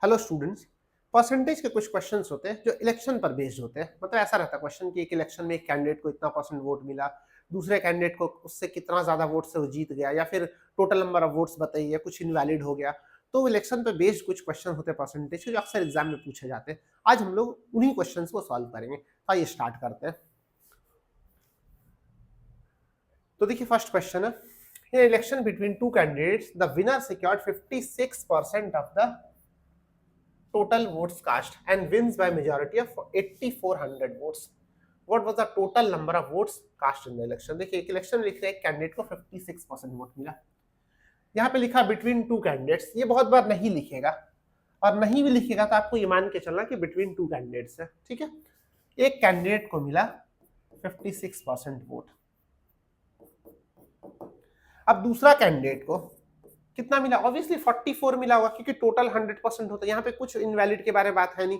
Hello students, percentage के कुछ questions होते हैं जो इलेक्शन पर बेस्ड होते हैं। मतलब ऐसा रहता है क्वेश्चन कि एक इलेक्शन में एक कैंडिडेट को इतना परसेंट वोट मिला, दूसरे कैंडिडेट को उससे कितना ज्यादा वोट से वो जीत गया, या फिर टोटल नंबर ऑफ वोट्स बताइए, कुछ इनवैलिड हो गया। तो इलेक्शन पर बेस्ड कुछ क्वेश्चन होते हैं परसेंटेज के, जो अक्सर एग्जाम में पूछे जाते हैं। आज हम लोग उन्हीं क्वेश्चन को सॉल्व करेंगे। तो आइए स्टार्ट करते हैं। तो देखिए फर्स्ट क्वेश्चन है, in election between two candidates the winner secured 56% of the total votes cast and wins by majority of 8400 votes. What was the total number of votes cast in the election? देखिए एक election में लिख रहे हैं candidate को 56% vote मिला। यहाँ पे लिखा बिटवीन टू कैंडिडेट्स, ये बहुत बार नहीं लिखेगा, और नहीं भी लिखेगा तो आपको ये मान के चलना कि बिटवीन टू कैंडिडेट्स है। ठीक है, एक कैंडिडेट को मिला 56% वोट। अब दूसरा कैंडिडेट को कितना मिला? ऑब्वियसली 44 मिला होगा, क्योंकि टोटल 100% होता है। यहाँ पे कुछ इनवैलिड के बारे में बात है नहीं।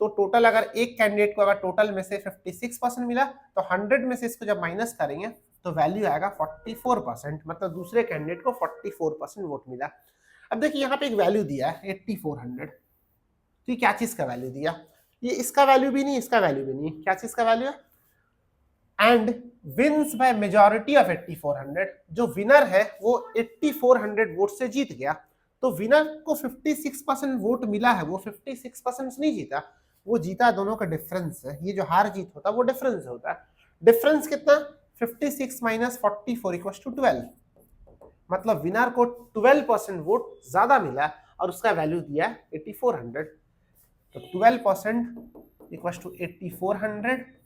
तो टोटल अगर एक कैंडिडेट को अगर टोटल में से 56% मिला, तो 100 में से इसको जब माइनस करेंगे तो वैल्यू आएगा 44%। मतलब दूसरे कैंडिडेट को 44% वोट मिला। अब देखिए यहाँ पे एक वैल्यू दिया है 8400। तो ये क्या चीज का वैल्यू दिया? ये इसका वैल्यू भी नहीं, इसका वैल्यू भी नहीं। क्या चीज का वैल्यू है? And wins by majority of 8400। जो विनर है वो 8400 वोट से जीत गया। तो विनर को 56% वोट मिला है, वो 56% नहीं जीता, वो जीता दोनों का डिफरेंस है। ये जो हार जीत होता है वो डिफरेंस होता है। डिफरेंस कितना? 56 माइनस 44 इक्वल्स टू 12। मतलब विनर को 12% वोट ज्यादा मिला और उसका वैल्यू दिया 8400। तो 12% इक्वल्स टू 8400।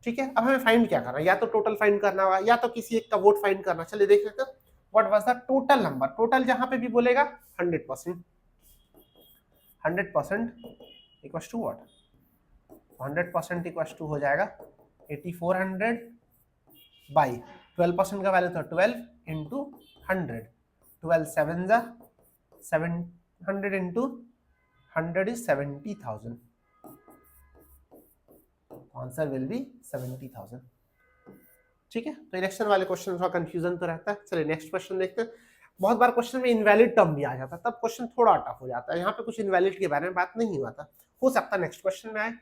ठीक है, अब हमें फाइंड क्या करना है? या तो टोटल फाइंड करना होगा, या तो किसी एक का वोट फाइंड करना। चलिए देख लेते हैं what was the total number. Total जहां पे भी बोलेगा 100%। 100% equals to what? 100% equals to हो जाएगा 8400 बाई 12% का वैल्यू था 12 इंटू 100। 12 7 जा 700 into 100 is 70,000। Answer will be 70,000। ठीक है, तो इलेक्शन वाले क्वेश्चन थोड़ा कंफ्यूजन तो रहता है। चलिए नेक्स्ट क्वेश्चन देखते हैं। बहुत बार क्वेश्चन में इनवैलिड टर्म भी आ जाता है, तब क्वेश्चन थोड़ा टफ हो जाता है। यहाँ पे कुछ इनवैलिड के बारे में बात नहीं हुआ था, हो सकता है नेक्स्ट क्वेश्चन में आए।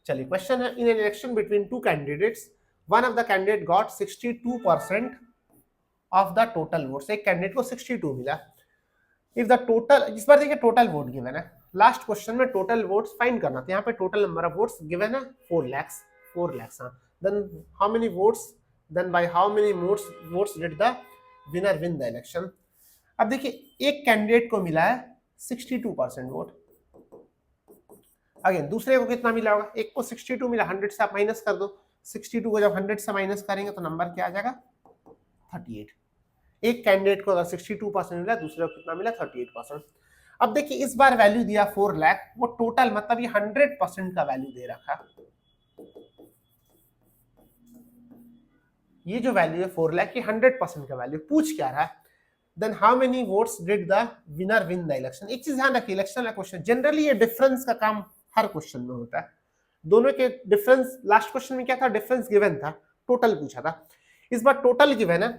चलिए क्वेश्चन है, in an election between to candidates one of the candidate got 62% of the total votes. एक कैंडिडेट को 62 मिला। इफ द टोटल, इस बार देखिए टोटल वोट गिवन है। लास्ट क्वेश्चन में टोटल वोट्स फाइंड करना था, यहाँ पे total number of votes given है 4 lakhs। 4 lakhs, हाँ। then how many votes, then by how many votes did the winner win the election? अब देखिए एक कैंडिडेट को मिला है 62% वोट। अगेन दूसरे को कितना मिला होगा? एक को 62 मिला, 100 से आप माइनस कर दो। 62 को जब 100 से माइनस करेंगे तो नंबर क्या आ जाएगा? 38। एक कैंडिडेट को अगर 62% मिला, दूसरे को कितना मिला? 38%। अब देखिए इस बार वैल्यू दिया 4 लाख, वो टोटल मतलब ये 100% का वैल्यू दे रखा। ये जो वैल्यू है 4 लाख, ये 100% का वैल्यू पूछ क्या रहा है? Then how many votes did the winner win the election? एक चीज ध्यान रखिए, इलेक्शन का क्वेश्चन जनरली ये डिफरेंस का काम हर क्वेश्चन में होता है। दोनों के डिफरेंस, लास्ट क्वेश्चन में क्या था? डिफरेंस गिवन था, टोटल पूछा था। इस बार टोटल गिवन है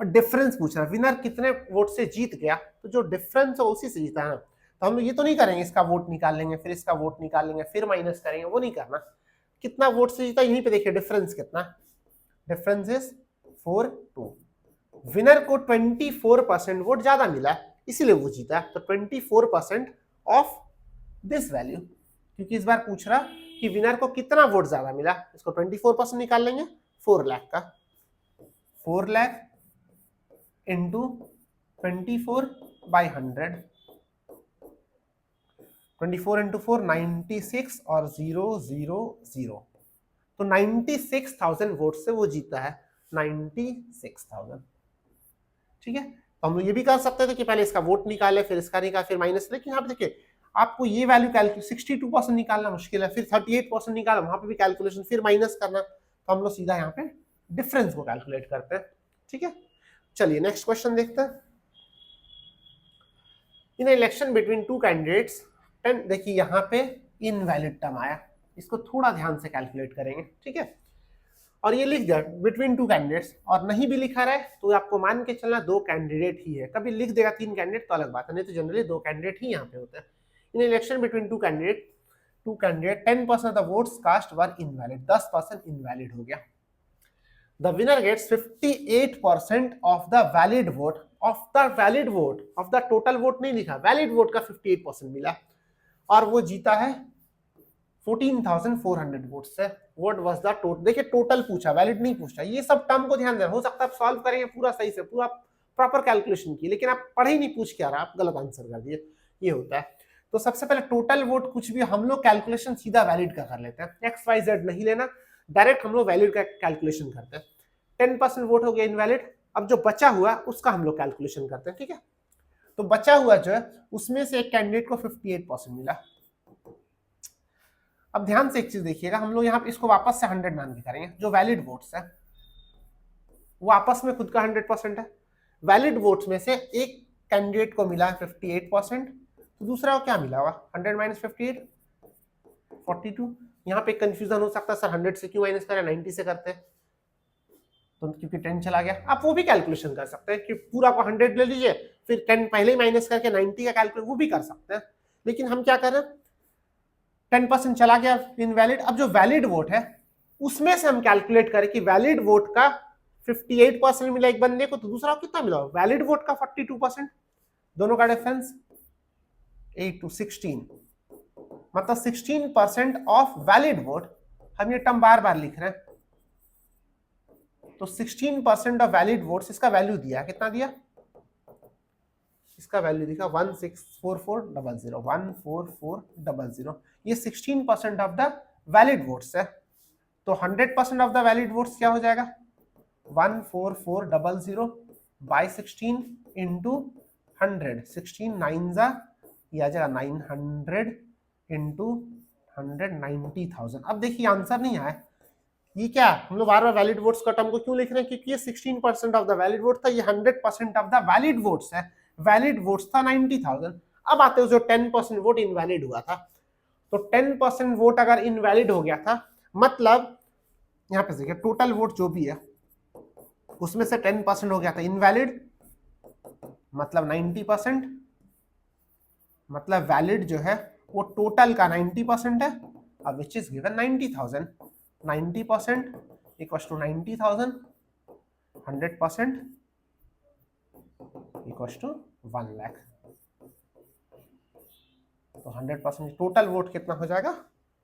और डिफरेंस पूछ रहा है, विनर कितने वोट से जीत गया, तो जो डिफरेंस है उसी से जीता है। तो हम लोग ये तो नहीं करेंगे इसका वोट निकाल लेंगे, फिर इसका वोट निकाल लेंगे, फिर माइनस करेंगे, वो नहीं करना। कितना वोट से जीता यहीं पे देखिए डिफरेंस कितना। Difference is 4-2। विनर को 24% वोट ज्यादा मिला, इसीलिए वो जीता। तो 24% ऑफ दिस वैल्यू, क्योंकि इस बार पूछ रहा कि विनर को कितना वोट ज्यादा मिला, इसको 24% निकाल लेंगे 4 लाख का। 4 लाख इंटू 24 बाई 100। 24 इंटू 4 96 और 000। तो 96,000 वोट से वो जीता है। 96,000। ठीक है, तो हम लोग ये भी कर सकते थे कि पहले इसका वोट निकाले, फिर इसका निकाल, फिर माइनस। लेकिन यहाँ पे देखिए आपको ये वैल्यू कैलकुलेट, 62% निकालना मुश्किल है, फिर 38% निकालना, वहां पे भी कैलकुलेशन, फिर माइनस करना। तो हम लोग सीधा यहाँ पे डिफरेंस को कैलकुलेट करते हैं। ठीक है, चलिए नेक्स्ट क्वेश्चन देखते हैं। In election between to candidates, देखिए यहाँ पे इनवैलिड टर्म आया, इसको थोड़ा ध्यान से कैलकुलेट करेंगे। ठीक है, और ये लिख दिया बिटवीन टू कैंडिडेट्स, और नहीं भी लिखा रहा है तो आपको मान के चलना दो कैंडिडेट ही है। कभी लिख देगा तीन कैंडिडेट तो अलग बात है, नहीं तो जनरली दो कैंडिडेट ही यहाँ पे होते हैं। In election between two candidate 10% of the votes cast were invalid, 10% invalid हो गया। The winner gets 58% of the valid vote, of the total vote नहीं लिखा, valid vote का 58% मिला, और वो जीता है 14,400 वोट से। What was the total? देखिए टोटल पूछा, वैलिड नहीं पूछा। ये सब टर्म को ध्यान देना, हो सकता है आप सॉल्व करेंगे पूरा सही से, पूरा प्रॉपर कैलकुलेशन की, लेकिन आप पढ़े ही नहीं, पूछ के आ रहा, आप गलत आंसर कर दिए, ये होता है। तो सबसे पहले टोटल वोट कुछ भी हम लोग कैलकुलेशन सीधा वैलिड का कर लेते हैं, XYZ नहीं लेना, डायरेक्ट हम लोग वैलिड का कैलकुलेशन करते हैं। 10% वोट हो गया इनवैलिड, अब जो बचा हुआ उसका हम लोग कैलकुलेशन करते हैं, ठीक है। तो बचा हुआ जो है उसमें से एक कैंडिडेट को 58% मिला। अब ध्यान से एक चीज देखिएगा, हम लोग यहाँ पे इसको वापस से 100 मान के करेंगे, जो वैलिड वोट्स है वो आपस में खुद का 100% है। वैलिड वोट्स में से एक कैंडिडेट को मिला 58%, तो दूसरा को क्या मिला होगा, 100 माइनस 58 42। यहाँ पे कंफ्यूजन हो सकता है, सर 100 से क्यों माइनस करें, 90 से करते हैं, तो क्योंकि 10 चला गया। आप वो भी कैलकुलेशन कर सकते हैं कि पूरा को 100 ले लीजिए, फिर 10 पहले ही माइनस करके 90 का कैलकुलेट, वो भी कर सकते हैं। लेकिन हम क्या कर रहे हैं, 10% चला गया इनवैलिड, अब जो वैलिड वोट है उसमें से हम कैलकुलेट करें कि वैलिड वोट का 58% मिला एक बंदे को, तो दूसरा को कितना मिला, वैलिड वोट का 42%, दोनों का डिफरेंस 8 to 16, मतलब 16% ऑफ वैलिड वोट। हम ये टर्म बार बार लिख रहे हैं, तो 16% ऑफ वैलिड वोट्स, इसका वैल्यू दिया, कितना दिया, इसका वैल्यू दिखा 164400, 14400, ये 16% ऑफ द वैलिड वोट्स है। तो 100% ऑफ द वैलिड वोट्स क्या हो जाएगा, 14400 बाई 16 इंटू 100, 16 9 ये आ जाएगा 900 इंटू 100, 90,000। अब देखिए आंसर नहीं आया, ये क्या, हम लोग बार बार वैलिड वोट्स का टर्म को क्यों लिख रहे हैं, क्योंकि ये 16% ऑफ द वैलिड वोट था, ये 100% ऑफ द वैलिड वोट्स है। वैलिड वोट्स था 90,000। अब आते हैं जो 10% वोट इनवैलिड हुआ था, तो 10% वोट अगर इनवैलिड हो गया था, मतलब यहाँ पे देखिए टोटल वोट जो भी है उसमें से 10% हो गया था इनवैलिड, मतलब 90%, मतलब वैलिड जो है वो टोटल का 90% है, अब which is given 90,000। 90% equals to 90,000, 100% equals to 1 lakh. तो 100% टोटल वोट कितना हो जाएगा,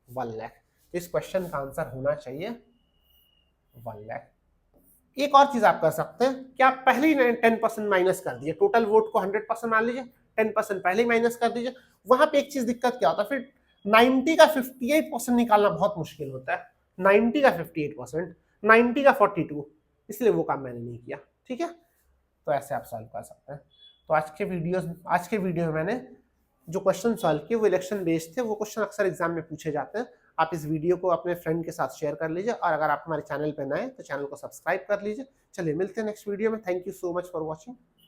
1 लाख। इस क्वेश्चन का आंसर होना चाहिए 1 लाख। एक और चीज आप कर सकते हैं कि आप पहले ही 10% माइनस कर दीजिए, टोटल वोट को 100% मान लीजिए, 10% पहले ही माइनस कर दीजिए। वहां पे एक चीज दिक्कत क्या होता है, फिर 90 का 58% निकालना बहुत मुश्किल होता है, 90 का 58%, 90 का 42, इसलिए वो काम मैंने नहीं किया, ठीक है। तो ऐसे आप सॉल्व कर सकते हैं। तो आज के वीडियो में मैंने जो क्वेश्चन सॉल्व किए वो इलेक्शन बेस्ड थे, वो क्वेश्चन अक्सर एग्जाम में पूछे जाते हैं। आप इस वीडियो को अपने फ्रेंड के साथ शेयर कर लीजिए, और अगर आप हमारे चैनल पर नए तो चैनल को सब्सक्राइब कर लीजिए। चलिए मिलते हैं नेक्स्ट वीडियो में। Thank you so much for watching.